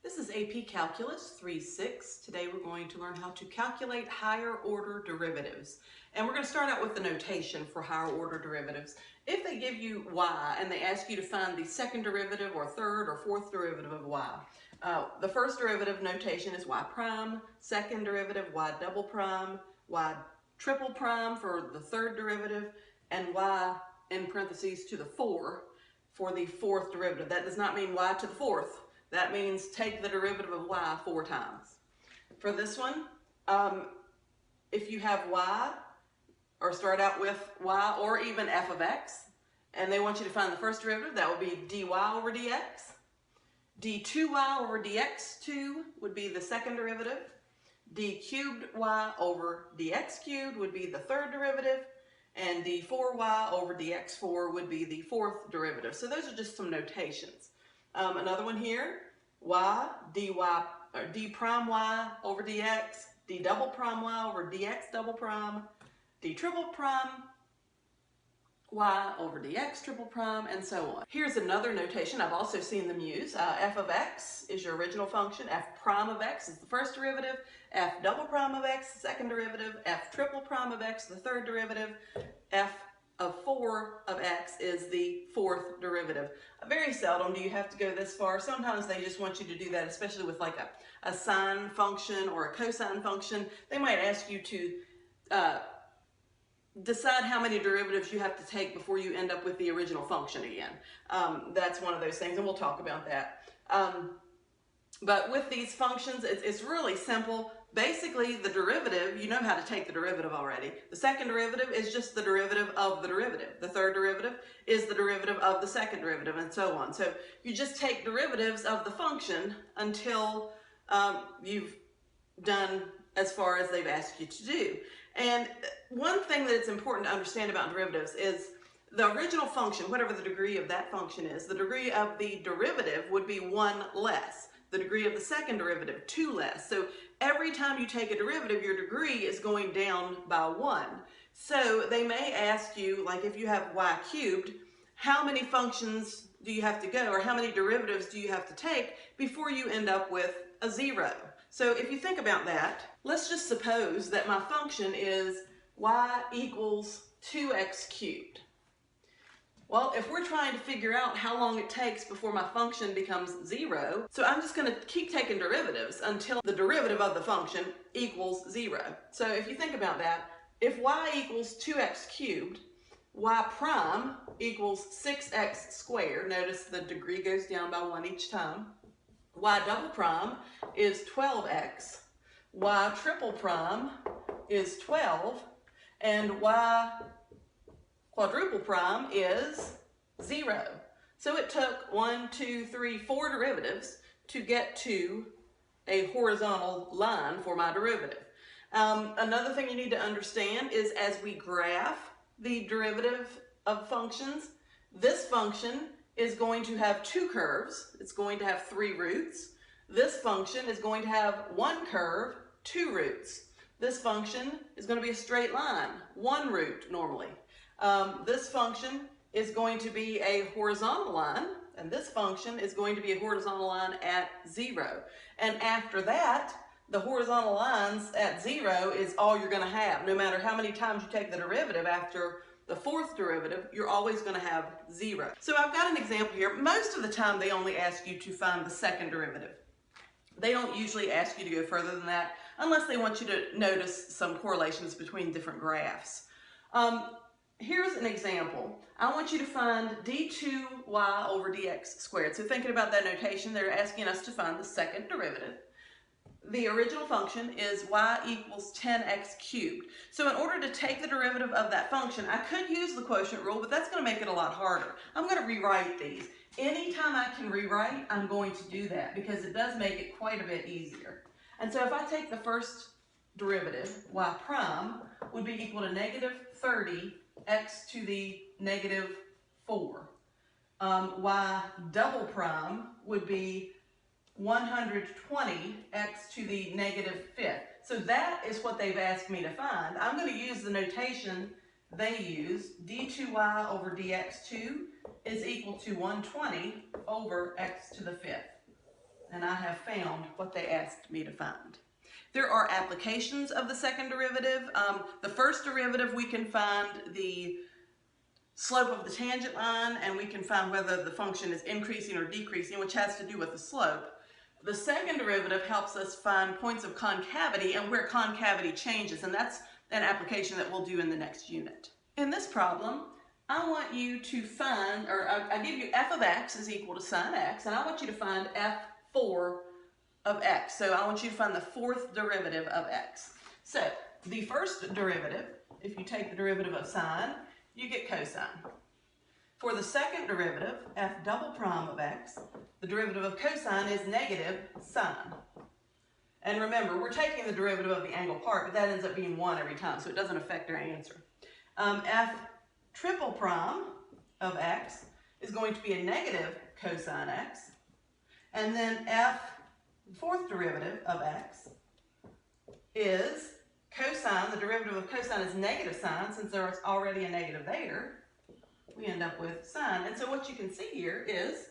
This is AP Calculus 3-6. Today we're going to learn how to calculate higher order derivatives. And we're going to start out with the notation for higher order derivatives. If they give you y and they ask you to find the second derivative or third or fourth derivative of y, the first derivative notation is y prime, second derivative y double prime, y triple prime for the third derivative, and y in parentheses to the 4 for the fourth derivative. That does not mean y to the fourth. That means take the derivative of y 4 times. For this one, if you have y, or start out with y or even f of x, and they want you to find the first derivative, that would be dy over dx. d2y over dx2 would be the second derivative. d cubed y over dx cubed would be the third derivative. And d4y over dx4 would be the fourth derivative. So those are just some notations. Another one here, y, dy, or d prime y over dx, d double prime y over dx double prime, d triple prime y over dx triple prime, and so on. Here's another notation I've also seen them use. F of x is your original function, f prime of x is the first derivative, f double prime of x, the second derivative, f triple prime of x, the third derivative, f of 4 of x is the fourth derivative. Very seldom do you have to go this far. Sometimes they just want you to do that, especially with like a sine function or a cosine function. They might ask you to decide how many derivatives you have to take before you end up with the original function again. That's one of those things, and we'll talk about that. But with these functions, it's really simple. Basically, the derivative, you know how to take the derivative already. The second derivative is just the derivative of the derivative. The third derivative is the derivative of the second derivative, and so on. So you just take derivatives of the function until you've done as far as they've asked you to do. And one thing that it's important to understand about derivatives is the original function, whatever the degree of that function is, the degree of the derivative would be 1 less. The degree of the second derivative, 2 less. So every time you take a derivative, your degree is going down by 1. So they may ask you, like if you have y cubed, how many functions do you have to go, or how many derivatives do you have to take before you end up with a 0? So if you think about that, let's just suppose that my function is y equals 2x cubed. Well, if we're trying to figure out how long it takes before my function becomes 0, so I'm just going to keep taking derivatives until the derivative of the function equals 0. So if you think about that, if y equals 2x cubed, y prime equals 6x squared. Notice the degree goes down by 1 each time. Y double prime is 12x. Y triple prime is 12. And y quadruple prime is 0. So it took 1, 2, 3, 4 derivatives to get to a horizontal line for my derivative. Another thing you need to understand is as we graph the derivative of functions, this function is going to have 2 curves. It's going to have 3 roots. This function is going to have 1 curve, 2 roots. This function is going to be a straight line, 1 root normally. This function is going to be a horizontal line, and this function is going to be a horizontal line at 0. And after that, the horizontal lines at 0 is all you're going to have. No matter how many times you take the derivative after the fourth derivative, you're always going to have 0. So I've got an example here. Most of the time they only ask you to find the second derivative. They don't usually ask you to go further than that unless they want you to notice some correlations between different graphs. Here's an example. I want you to find d2y over dx squared. So thinking about that notation, they're asking us to find the second derivative. The original function is y equals 10x cubed. So in order to take the derivative of that function, I could use the quotient rule, but that's going to make it a lot harder. I'm going to rewrite these. Anytime I can rewrite, I'm going to do that because it does make it quite a bit easier. And so if I take the first derivative, y prime would be equal to negative 30 x to the negative 4. Y double prime would be 120 x to the negative 5th. So that is what they've asked me to find. I'm going to use the notation they use. d2y over dx2 is equal to 120 over x to the 5th. and I have found what they asked me to find. There are applications of the second derivative. The first derivative, we can find the slope of the tangent line, and we can find whether the function is increasing or decreasing, which has to do with the slope. The second derivative helps us find points of concavity and where concavity changes, and that's an application that we'll do in the next unit. In this problem, I want you to find, or I give you f of x is equal to sine x, and I want you to find f4 of x. So I want you to find the fourth derivative of x. So the first derivative, if you take the derivative of sine, you get cosine. For the second derivative, f double prime of x, the derivative of cosine is negative sine. And remember, we're taking the derivative of the angle part, but that ends up being 1 every time, so it doesn't affect our answer. F triple prime of x is going to be a negative cosine x. And then f fourth derivative of x is cosine. The derivative of cosine is negative sine. Since there's already a negative there, we end up with sine. And so what you can see here is,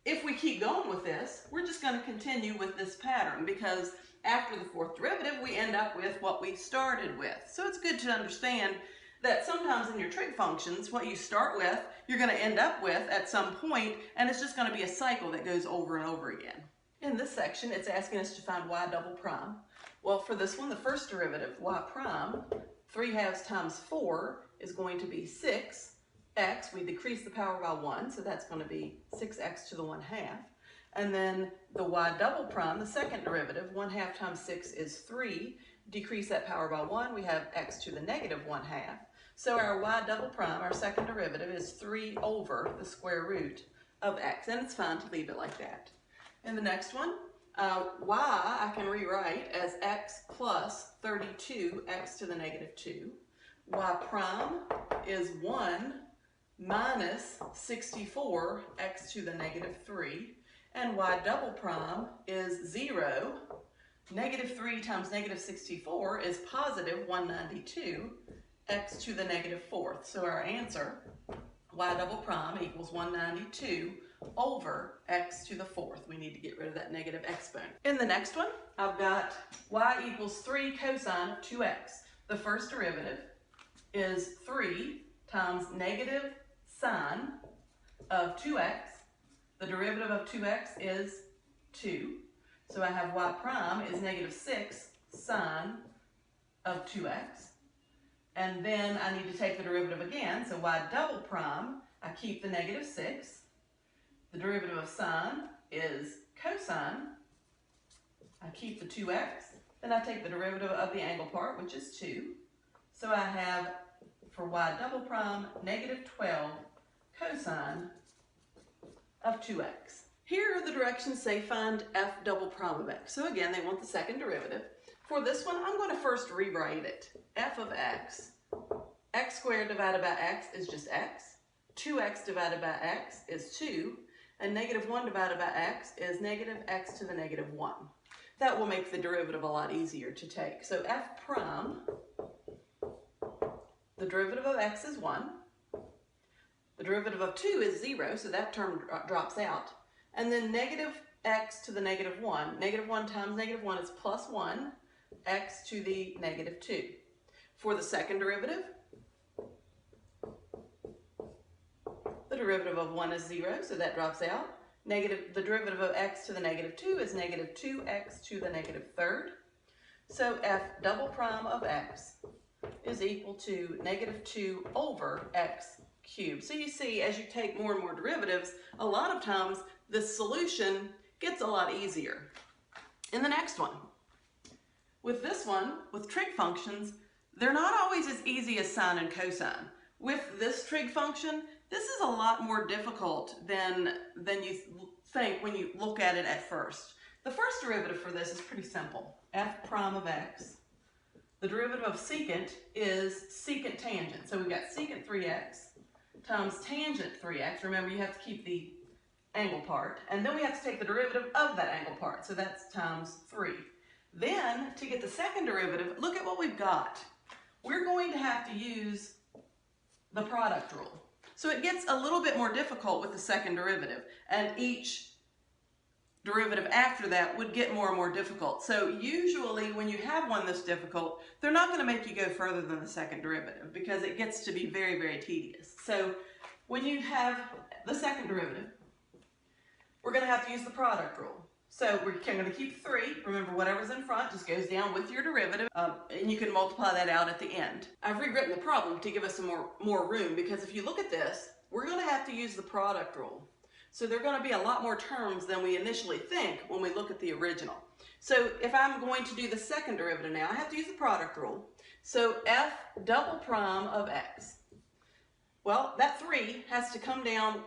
if we keep going with this, we're just going to continue with this pattern, because after the fourth derivative, we end up with what we started with. So it's good to understand that sometimes in your trig functions, what you start with, you're going to end up with at some point, and it's just going to be a cycle that goes over and over again. In this section, it's asking us to find y double prime. Well, for this one, the first derivative, y prime, 3/2 times 4 is going to be 6x. We decrease the power by 1, so that's going to be 6x to the 1/2. And then the y double prime, the second derivative, 1/2 times 6 is 3. Decrease that power by 1, we have x to the negative 1/2. So our y double prime, our second derivative, is 3 over the square root of x. And it's fine to leave it like that. In the next one, y I can rewrite as x plus 32 x to the negative 2. Y prime is 1 minus 64 x to the negative 3. And y double prime is 0. Negative 3 times negative 64 is positive 192 x to the negative 4th. So our answer, y double prime equals 192 over x to the 4th. We need to get rid of that negative exponent. In the next one, I've got y equals 3 cosine of 2x. The first derivative is 3 times negative sine of 2x. The derivative of 2x is 2. So I have y prime is negative 6 sine of 2x. And then I need to take the derivative again. So y double prime, I keep the negative 6. The derivative of sine is cosine. I keep the 2x. Then I take the derivative of the angle part, which is 2. So I have, for y double prime, negative 12 cosine of 2x. Here the directions say find f double prime of x. So again, they want the second derivative. For this one, I'm going to first rewrite it. F of x, x squared divided by x is just x. 2x divided by x is 2. And negative 1 divided by x is negative x to the negative 1. That will make the derivative a lot easier to take. So f prime, the derivative of x is 1. The derivative of 2 is 0, so that term drops out. And then negative x to the negative 1. Negative 1 times negative 1 is plus 1, x to the negative 2. For the second derivative, the derivative of 1 is 0, so that drops out. The derivative of x to the negative 2 is negative 2x to the negative 3rd. So f double prime of x is equal to negative 2 over x cubed. So you see, as you take more and more derivatives, a lot of times the solution gets a lot easier. In the next one, with this one, with trig functions, they're not always as easy as sine and cosine. With this trig function, this is a lot more difficult than you think when you look at it at first. The first derivative for this is pretty simple. F prime of x. The derivative of secant is secant tangent. So we've got secant 3x times tangent 3x. Remember, you have to keep the angle part. And then we have to take the derivative of that angle part. So that's times 3. Then, to get the second derivative, look at what we've got. We're going to have to use the product rule. So it gets a little bit more difficult with the second derivative. And each derivative after that would get more and more difficult. So usually when you have one that's difficult, they're not going to make you go further than the second derivative because it gets to be very, very tedious. So when you have the second derivative, we're going to have to use the product rule. So we're going to keep 3. Remember, whatever's in front just goes down with your derivative, and you can multiply that out at the end. I've rewritten the problem to give us some more room, because if you look at this, we're going to have to use the product rule. So there are going to be a lot more terms than we initially think when we look at the original. So if I'm going to do the second derivative now, I have to use the product rule. So f double prime of x. Well, that 3 has to come down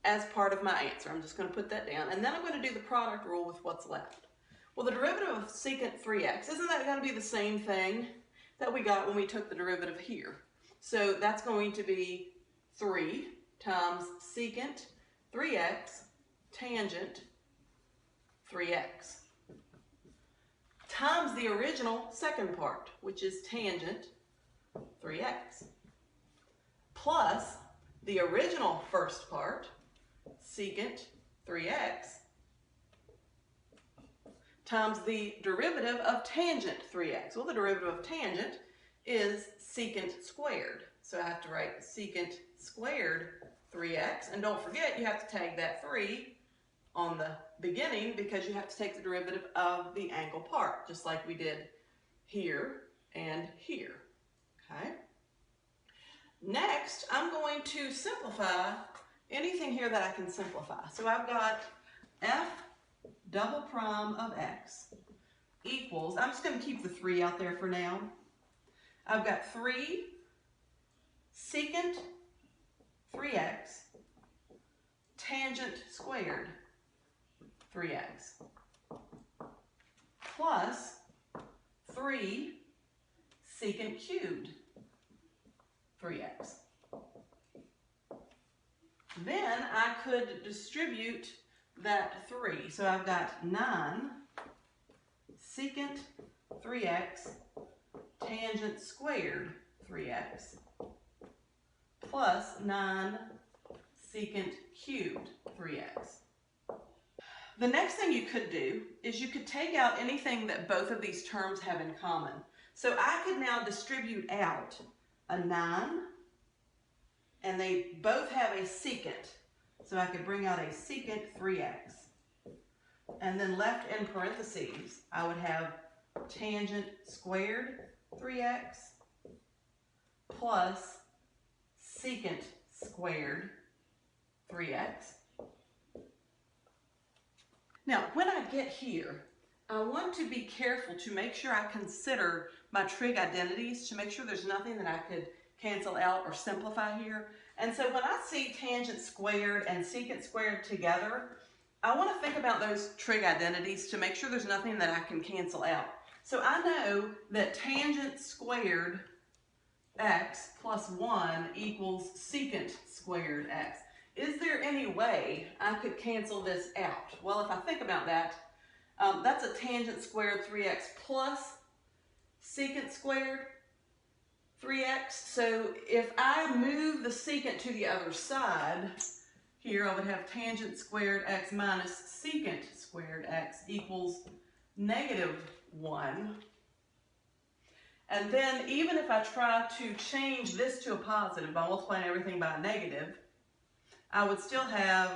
as part of my answer. I'm just going to put that down, and then I'm going to do the product rule with what's left. Well, the derivative of secant 3x, isn't that going to be the same thing that we got when we took the derivative here? So that's going to be 3 times secant 3x tangent 3x times the original second part, which is tangent 3x, plus the original first part, secant 3x, times the derivative of tangent 3x. Well, the derivative of tangent is secant squared. So I have to write secant squared 3x. And don't forget, you have to tag that 3 on the beginning because you have to take the derivative of the angle part, just like we did here and here. Okay? Next, I'm going to simplify anything here that I can simplify. So I've got f double prime of x equals, I'm just going to keep the 3 out there for now. I've got 3 secant 3x tangent squared 3x plus 3 secant cubed 3x. Then I could distribute that 3. So I've got 9 secant 3x tangent squared 3x plus 9 secant cubed 3x. The next thing you could do is you could take out anything that both of these terms have in common. So I could now distribute out a 9, and they both have a secant. So I could bring out a secant 3x. And then left in parentheses, I would have tangent squared 3x plus secant squared 3x. Now, when I get here, I want to be careful to make sure I consider my trig identities to make sure there's nothing that I could cancel out or simplify here. And so when I see tangent squared and secant squared together, I want to think about those trig identities to make sure there's nothing that I can cancel out. So I know that tangent squared x plus 1 equals secant squared x. Is there any way I could cancel this out? Well, if I think about that, that's a tangent squared 3x plus secant squared 3x. So if I move the secant to the other side, here I would have tangent squared x minus secant squared x equals -1. And then even if I try to change this to a positive by multiplying everything by a negative, I would still have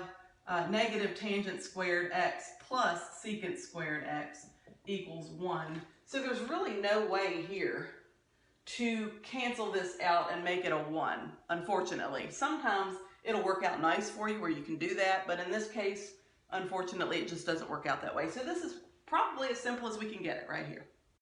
negative tangent squared x plus secant squared x equals 1. So there's really no way here to cancel this out and make it a 1, unfortunately. Sometimes it'll work out nice for you where you can do that, but in this case, unfortunately, it just doesn't work out that way. So this is probably as simple as we can get it right here.